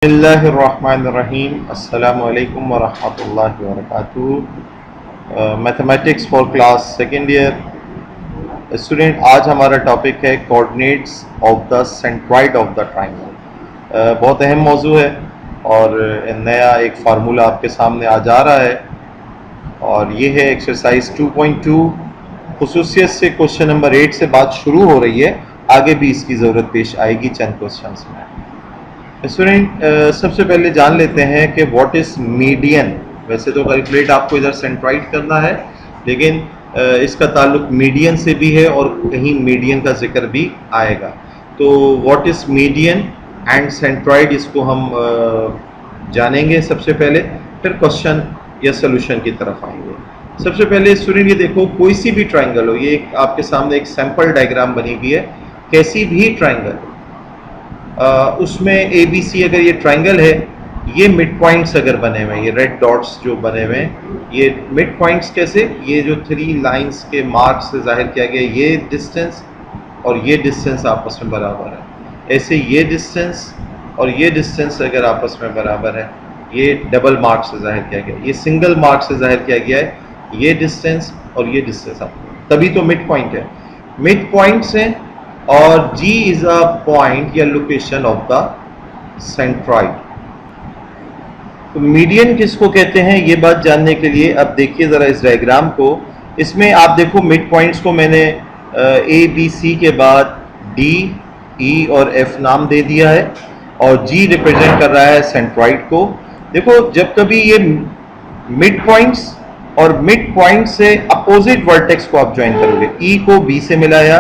बिस्मिल्लाहिर्रहमानिर्रहीम अस्सलामु अलैकुम वरहमतुल्लाहि वबरकातुहू। Mathematics for class second year student, आज हमारा टॉपिक है coordinates of the centroid of the triangle. बहुत अहम मौजू है और नया एक फार्मूला आपके सामने आ जा रहा है और ये है एक्सरसाइज 2.2। खुसूसियत से क्वेश्चन नंबर 8 से बात शुरू हो रही है, आगे भी इसकी ज़रूरत पेश आएगी चंद क्वेश्चंस में। स्टूडेंट, सबसे पहले जान लेते हैं कि व्हाट इज मीडियन। वैसे तो कैलकुलेट आपको इधर सेंट्रॉइड करना है, लेकिन इसका ताल्लुक मीडियन से भी है और कहीं मीडियन का जिक्र भी आएगा। तो what is median and centroid, इसको हम जानेंगे सबसे पहले, फिर क्वेश्चन या सोल्यूशन की तरफ आएंगे। सबसे पहले स्टूडेंट ये देखो, कोई सी भी ट्राइंगल हो, ये आपके सामने एक सैंपल डायग्राम बनी हुई है, कैसी भी ट्राइंगल उसमें ए बी सी अगर ये ट्राइंगल है, ये मिड पॉइंट्स अगर बने हुए हैं, ये रेड डॉट्स जो बने हुए हैं, ये मिड पॉइंट्स कैसे, ये जो 3 लाइंस के मार्क से जाहिर किया गया, ये डिस्टेंस और ये डिस्टेंस आपस में बराबर है। ऐसे ये डिस्टेंस और ये डिस्टेंस अगर आपस में बराबर है, ये डबल मार्क से जाहिर किया गया, ये सिंगल मार्क से जाहिर किया गया है, ये डिस्टेंस और ये डिस्टेंस, तभी तो मिड पॉइंट है। मिड पॉइंट से और G इज अ पॉइंट या लोकेशन ऑफ द सेंट्रॉइड। तो मीडियन किसको कहते हैं, ये बात जानने के लिए अब देखिए जरा इस डायग्राम को। इसमें आप देखो मिड पॉइंट्स को मैंने A B C के बाद D E और F नाम दे दिया है और G रिप्रेजेंट कर रहा है सेंट्रॉइड को। देखो, जब कभी ये मिड पॉइंट्स और मिड पॉइंट से अपोजिट वर्टेक्स को आप ज्वाइन करोगे, E को B से मिलाया,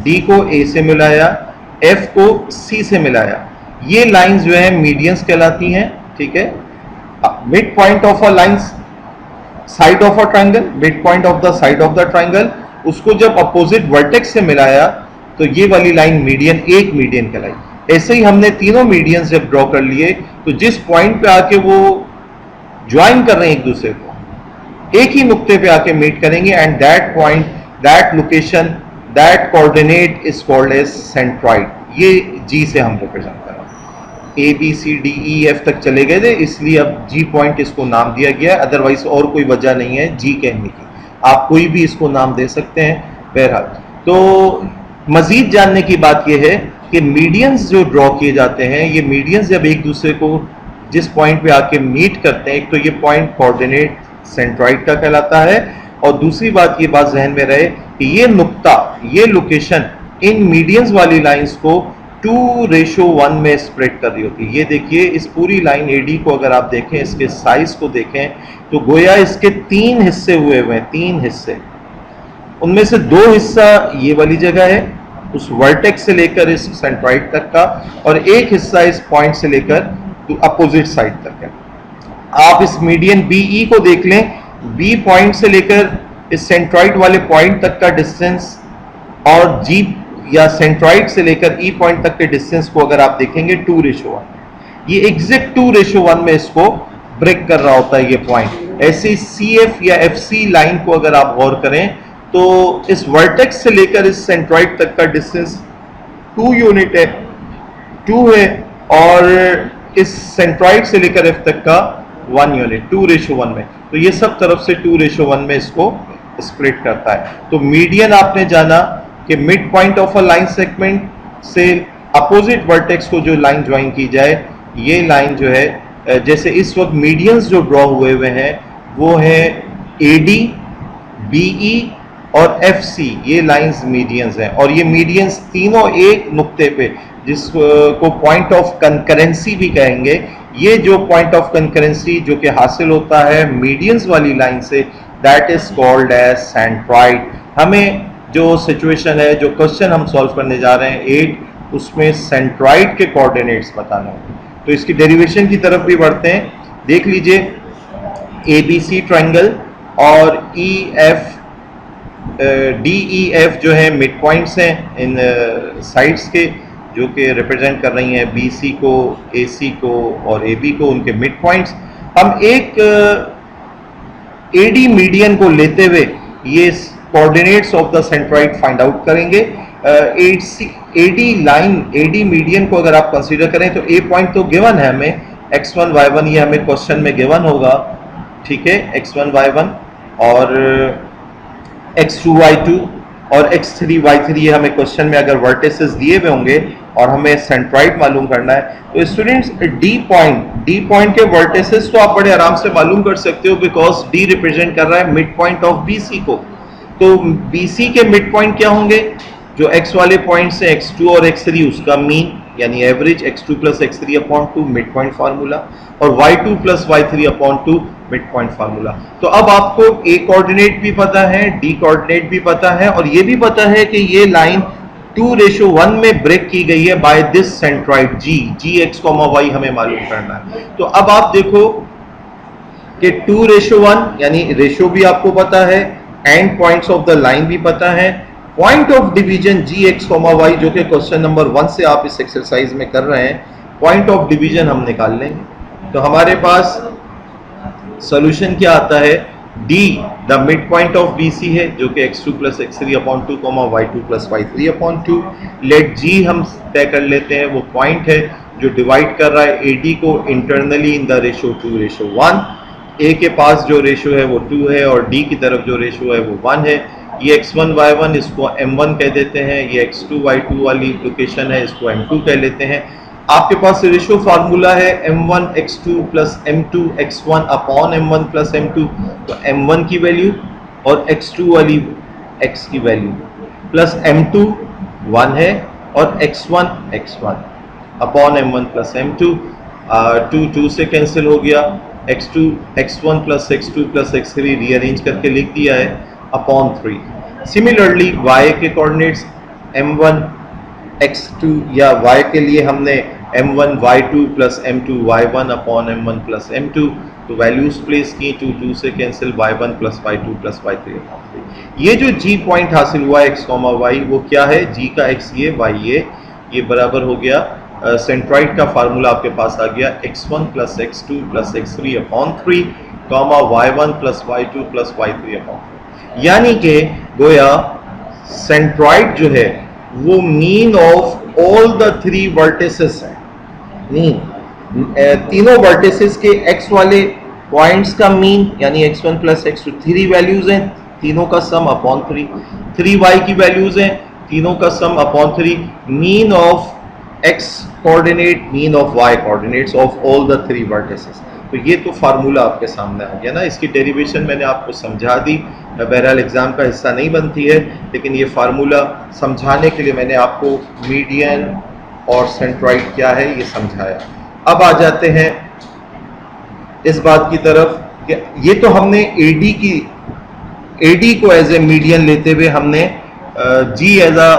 D को A से मिलाया, F को C से मिलाया, ये लाइंस जो है मीडियंस कहलाती हैं। ठीक है, mid point of a line, side of a triangle, mid point of the side of the triangle, उसको जब अपोजिट वर्टेक्स से मिलाया तो ये वाली लाइन मीडियन, एक मीडियन कहलाई। ऐसे ही हमने तीनों मीडियंस जब ड्रॉ कर लिए, तो जिस पॉइंट पे आके वो ज्वाइन कर रहे हैं एक दूसरे को, एक ही नुक्ते पे आके मीट करेंगे, and that point, that location, that coordinate is called as centroid. ये G से हम रिप्रेजेंट कर रहे हैं। A B C D E F तक चले गए थे, इसलिए अब G पॉइंट इसको नाम दिया गया है, अदरवाइज और कोई वजह नहीं है G कहने की, आप कोई भी इसको नाम दे सकते हैं। बहरहाल, तो मजीद जानने की बात यह है कि मीडियंस जो ड्रॉ किए जाते हैं, ये मीडियंस जब एक दूसरे को जिस पॉइंट पे आके मीट करते हैं, एक तो ये पॉइंट कोऑर्डिनेट सेंट्रॉइड का कहलाता है, और दूसरी बात ये बात जहन में रहे कि ये नुक्ता, ये लोकेशन इन मीडियंस वाली लाइंस को 2:1 में स्प्रेड कर रही होती है। ये देखिए, इस पूरी लाइन AD को अगर आप देखें, इसके साइज को देखें, तो गोया इसके 3 हिस्से हुए हैं, 3 हिस्से। उनमें से 2 हिस्सा ये वाली जगह है, उस वर्टेक्स से लेकर इस सेंट्रॉइड तक का, और एक हिस्सा इस पॉइंट से लेकर अपोजिट साइड तक है। आप इस मीडियन BE को देख लें, B पॉइंट से लेकर इस सेंट्रॉइड वाले पॉइंट तक का डिस्टेंस और G या सेंट्रॉइड से लेकर E पॉइंट तक के डिस्टेंस को अगर आप देखेंगे 2:1, ये एग्जैक्ट 2:1 में इसको ब्रेक कर रहा होता है ये पॉइंट। ऐसे CF या FC लाइन को अगर आप गौर करें, तो इस वर्टेक्स से लेकर इस सेंट्रॉइड तक का डिस्टेंस 2 यूनिट है, 2 है, और इस सेंट्रॉइड से लेकर F तक का 1 यूनिट, 2:1 में। तो ये सब तरफ से 2:1 में इसको स्प्लिट करता है। तो मीडियन आपने जाना कि mid point of a line segment से अपोजिट वर्टेक्स को जो लाइन ज्वाइन की जाए, ये लाइन जो है, जैसे इस वक्त मीडियंस जो ड्रॉ हुए हैं वो है AD, BE और FC, ये लाइंस मीडियंस हैं, और ये मीडियंस तीनों एक नुक्ते पे, जिसको पॉइंट ऑफ कंकरेंसी भी कहेंगे, ये जो पॉइंट ऑफ कंकरेंसी जो कि हासिल होता है मीडियंस वाली लाइन से, that is called as centroid. हमें जो सिचुएशन है, जो क्वेश्चन हम सॉल्व करने जा रहे हैं 8, उसमें सेंट्रॉइड के कोऑर्डिनेट्स बताना है। तो इसकी डेरिवेशन की तरफ भी बढ़ते हैं। देख लीजिए, ABC ट्राइंगल और DEF जो है मिड पॉइंट्स हैं इन साइड्स के, जो कि रिप्रेजेंट कर रही हैं BC को, AC को और AB को, उनके मिड पॉइंट्स। हम एक AD मीडियन को लेते हुए ये coordinates of the centroid find out करेंगे। एडी लाइन, एडी मीडियन को अगर आप कंसीडर करें तो ए पॉइंट तो गिवन है हमें, x1 y1 ये हमें क्वेश्चन में गिवन होगा, ठीक है, x1 y1 और x2 y2 और x3 y3 ये हमें क्वेश्चन में अगर वर्टिसेस दिए हुए होंगे और हमें सेंट्राइड मालूम करना है तो स्टूडेंट्स डी पॉइंट के वर्टिसेस तो आप बड़े आराम से मालूम कर सकते हो, बिकॉज डी रिप्रेजेंट कर रहा है मिड पॉइंट ऑफ बीसी को। तो बीसी के मिड पॉइंट क्या होंगे, जो x वाले पॉइंट से x2 और x3 उसका मीन यानी average x2 plus x3 upon 2 mid point formula, और y2 plus y3 upon 2 mid point formula. तो अब आपको a कोऑर्डिनेट भी पता है, d कोऑर्डिनेट भी पता है, और ये भी पता है कि ये लाइन 2:1 में ब्रेक की गई है by this centroid g x, y हमें मालूम करना है। तो अब आप देखो कि 2:1 यानी रेशियो भी आपको पता है, and points of the line भी पता है, point of division G X comma Y जो कि क्वेश्चन नंबर 1 से आप इस एक्सरसाइज में कर रहे हैं, पॉइंट ऑफ डिवीजन हम निकाल लेंगे। तो हमारे पास सॉल्यूशन क्या आता है, D the mid point of BC है जो कि x2 plus x3 upon 2 y2 plus y3 upon 2। Let G हम तय कर लेते हैं, वो पॉइंट है जो डिवाइड कर रहा है AD को internally in the ratio 2:1। A के पास जो रेशियो है वो 2 है और D की तरफ जो रेशियो है वो 1 है। ये x1 y1 इसको m1 कह देते हैं, ये x2 y2 वाली लोकेशन है इसको m2 कह लेते हैं। आपके पास रेशियो फार्मूला है m1 x2 plus m2 x1 upon m1 plus m2। तो m1 की वैल्यू और x2 वाली x की वैल्यू प्लस m2 1 है और x1 upon m1 plus m2, 2 से कैंसिल हो गया, x2 x1 plus x2 plus x3 rearrange करके लिख दिया है अपॉन 3। सिमिलरली y के कोऑर्डिनेट्स m1 x2 या y के लिए हमने m1 y2 plus m2 y1 upon m1 plus m2, तो वैल्यूज प्लेस की, 2 से cancel, y1 plus y2 plus y3 upon 3। ये जो g पॉइंट हासिल हुआ x, y वो क्या है, g का x ये y ये बराबर हो गया सेंट्रॉइड का फार्मूला आपके पास आ गया x1 plus x2 plus x3 upon 3 y1 plus y2 plus y3 upon 3। यानी कि गोया सेंट्रॉइड जो है वो mean of all the 3 vertices है, तीनों वर्टिसेस के x वाले पॉइंट्स का मीन यानी x1 प्लस x2 3 वैल्यूज हैं, तीनों का सम अपॉन 3y की वैल्यूज हैं, तीनों का सम upon 3, mean of x coordinate, mean of y coordinates of all the 3 vertices. तो ये तो फार्मूला आपके सामने आ गया ना, इसकी डेरिवेशन मैंने आपको समझा दी, बहरहाल एग्जाम का हिस्सा नहीं बनती है, लेकिन ये फार्मूला समझाने के लिए मैंने आपको मीडियन और सेंट्रॉइड क्या है ये समझाया। अब आ जाते हैं इस बात की तरफ कि ये तो हमने AD को एज ए मीडियन लेते हुए हमने G as a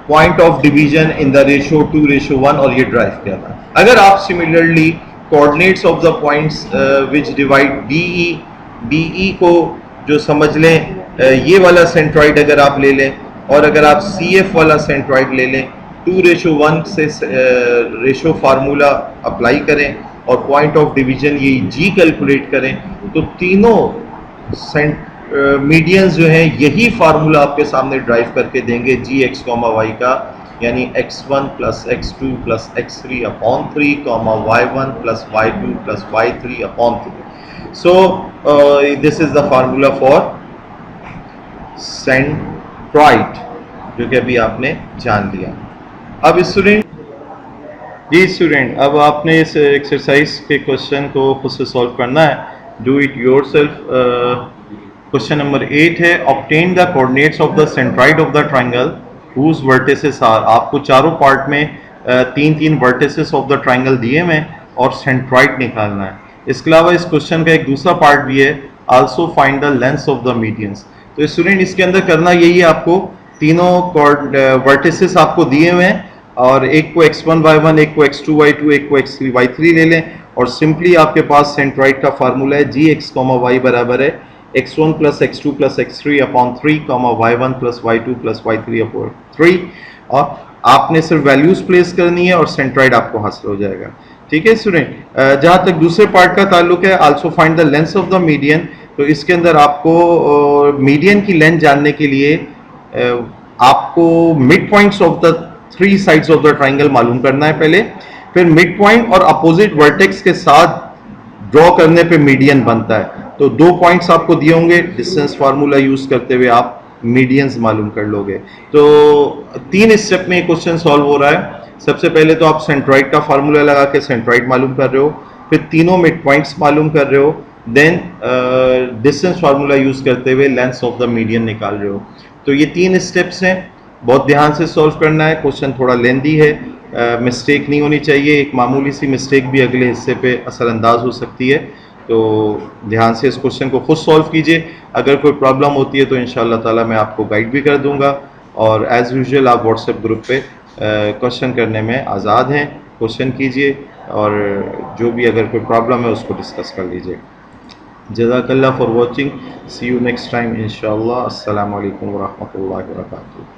point of division in the ratio 2:1 और ये ड्राइव किया था। अगर आप similarly coordinates of the points which divide DE को जो समझ लें, ये वाला सेंट्रॉइड अगर आप ले लें और अगर आप CF वाला सेंट्रॉइड ले लें, 2:1 से रेशियो फार्मूला अप्लाई करें और पॉइंट ऑफ डिवीजन ये G कैलकुलेट करें, तो तीनों मीडियंस जो हैं यही फार्मूला आपके सामने ड्राइव करके देंगे Gx, y का, यानी x1 plus x2 plus x3 upon 3, y1 plus y2 plus y3 upon 3। So this is the formula for centroid जो कि अभी आपने जान लिया। अब स्टूडेंट अब आपने इस एक्सरसाइज के क्वेश्चन को खुद से सॉल्व करना है, do it yourself. Question number 8 है, obtain the coordinates of the centroid of the triangle whose vertices are. आपको चारों पार्ट में 3 वर्टिसेस ऑफ द ट्रायंगल दिए हुए और सेंट्रॉइड निकालना है। इसके अलावा इस क्वेश्चन का एक दूसरा पार्ट भी है, also find the lengths of the medians. तो स्टूडेंट इसके अंदर करना यही है, आपको तीनों वर्टिसेस आपको दिए हुए हैं और एक को x1 y1, एक को x2 y2, एक को x3 y3 ले लें और सिंपली आपके पास सेंट्रॉइड का फार्मूला है Gx, y बराबर है x1 plus x2 plus x3 upon 3, y1 plus y2 plus y3 upon 3, और आपने सिर्फ वैल्यूज प्लेस करनी है और सेंट्रॉइड आपको हासिल हो जाएगा। ठीक है स्टूडेंट, जहाँ तक दूसरे पार्ट का ताल्लुक है, also find the length of the median, तो इसके अंदर आपको मीडियन की लेंथ जानने के लिए आपको mid points of the 3 sides of the triangle मालूम करना है पहले, फिर मिड पॉइंट और अपोजिट वर्टेक्स के साथ ड्रॉ करने पे मीडियन बनता है। तो 2 पॉइंट्स आपको दिए होंगे, डिस्टेंस फार्मूला यूज करते हुए आप मीडियंस मालूम कर लोगे। तो 3 स्टेप में ये क्वेश्चन सॉल्व हो रहा है। सबसे पहले तो आप सेंट्रॉइड का फार्मूला लगा के सेंट्रॉइड मालूम कर रहे हो, फिर तीनों मिड पॉइंट्स मालूम कर रहे हो, देन डिस्टेंस फार्मूला यूज करते हुए लेंथ ऑफ द मीडियन निकाल रहे हो। तो ये 3 स्टेप्स हैं, बहुत ध्यान से सॉल्व करना है। क्वेश्चन थोड़ा लेंदी है, मिस्टेक नहीं होनी चाहिए, एक मामूली सी मिस्टेक भी अगले हिस्से पे असरअंदाज हो सकती है। तो ध्यान से इस क्वेश्चन को खुद सॉल्व कीजिए। अगर कोई प्रॉब्लम होती है तो इंशाअल्लाह ताला मैं आपको गाइड भी कर दूंगा, और एज़ यूजुअल आप व्हाट्सएप ग्रुप पे क्वेश्चन करने में आज़ाद हैं, क्वेश्चन कीजिए, और जो भी अगर कोई प्रॉब्लम है उसको डिस्कस कर लीजिए। जज़ाकल्लाह for watching, see you next time इंशाअल्लाह। अस्सलामु अलैकुम व रहमतुल्लाहि व बरकातुहू।